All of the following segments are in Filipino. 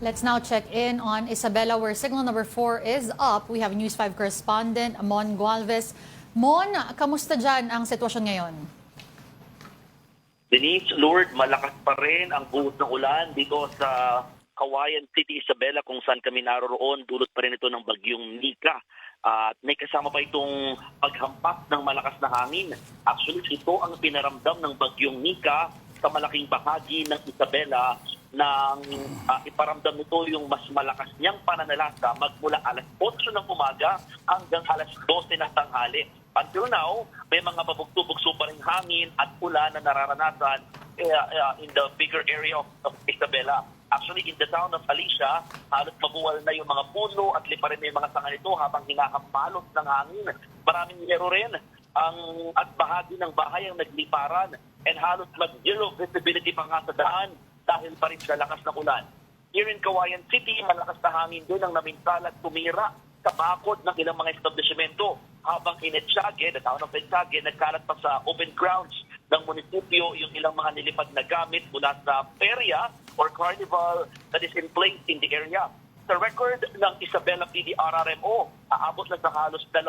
Let's now check in on Isabela, where signal number 4 is up. We have News 5 correspondent Mon Gualvez. Mon, kamusta dyan ang sitwasyon ngayon? Denise, Lord, malakas pa rin ang buhos ng ulan dito sa Cauayan City, Isabela, kung saan kami naroroon. Dulot pa rin ito ng bagyong Nika. At may kasama pa itong paghampas ng malakas na hangin. Actually, ito ang pinaramdam ng bagyong Nika sa malaking bahagi ng Isabela nang iparamdam nito yung mas malakas niyang pananalasa magmula alas 8 ng umaga hanggang alas 12 ng tanghali. Until now, may mga pabugtubugso pa rin hangin at ulan na nararanasan in the bigger area of Isabela. Actually, in the town of Alicia, halos mabuwal na yung mga puno at lipa rin may mga sanga nito habang hinakampalot ng hangin. Maraming yero rin at bahagi ng bahay ang nagliparan and halos mag-zero visibility pa nga sa daan dahil pa rin sa lakas ng ulan. Here in Cauayan City, malakas na hangin doon ang namintala at tumira sa bakod ng ilang mga establishmento. Habang in Etxague, the town of Etxague, nagkalat pa sa open grounds ng munisipyo yung ilang mga nilipad na gamit mula sa perya or carnival that is in place in the area. Sa record ng Isabela PDRRMO, aabot na sa halos 2,000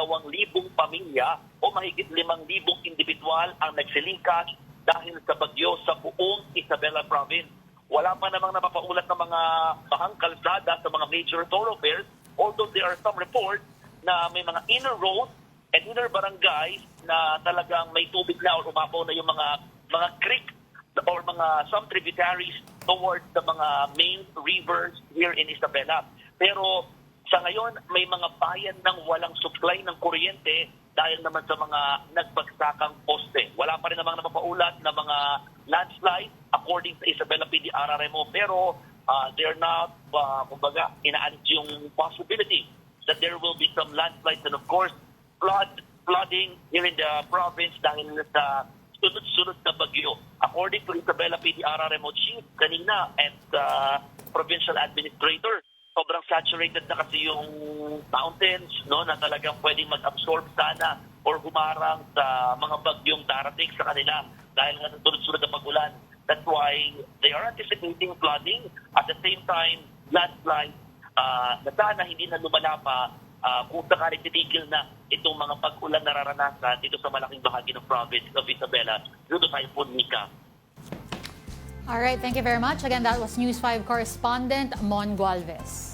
pamilya o mahigit 5,000 individual ang nagsilingkas dahil sa bagyo sa buong Isabela province. Wala pa namang napapaulat ng mga bahang kalsada sa mga major thoroughfares, although there are some reports na may mga inner roads and inner barangays na talagang may tubig na o umapaw na yung mga creek or some tributaries towards the mga main rivers here in Isabela. Pero sa ngayon, may mga bayan ng walang supply ng kuryente dahil naman sa mga nagbagsakang poste. Wala pa rin namang napapaulat na mga landslide according sa Isabela PDRRMO, pero they're not, kumbaga, inaalis yung possibility that there will be some landslides and of course, flooding here in the province dahil sa sunod-sunod na bagyo. According to Isabela PDRRMO chief kanina and provincial administrator, sobrang saturated na kasi yung mountains, no, na talagang pwedeng mag-absorb sana or humarang sa mga bagyong darating sa kanila dahil nga sa sunod-sunod na pag-ulan. That's why they are anticipating flooding. At the same time, landslide na sana hindi na lumala pa kung sakaling titigil na itong mga pag-ulan nararanasan dito sa malaking bahagi ng province of Isabela due to Typhoon Nika. All right, thank you very much. Again, that was News 5 correspondent Mon Gualvez.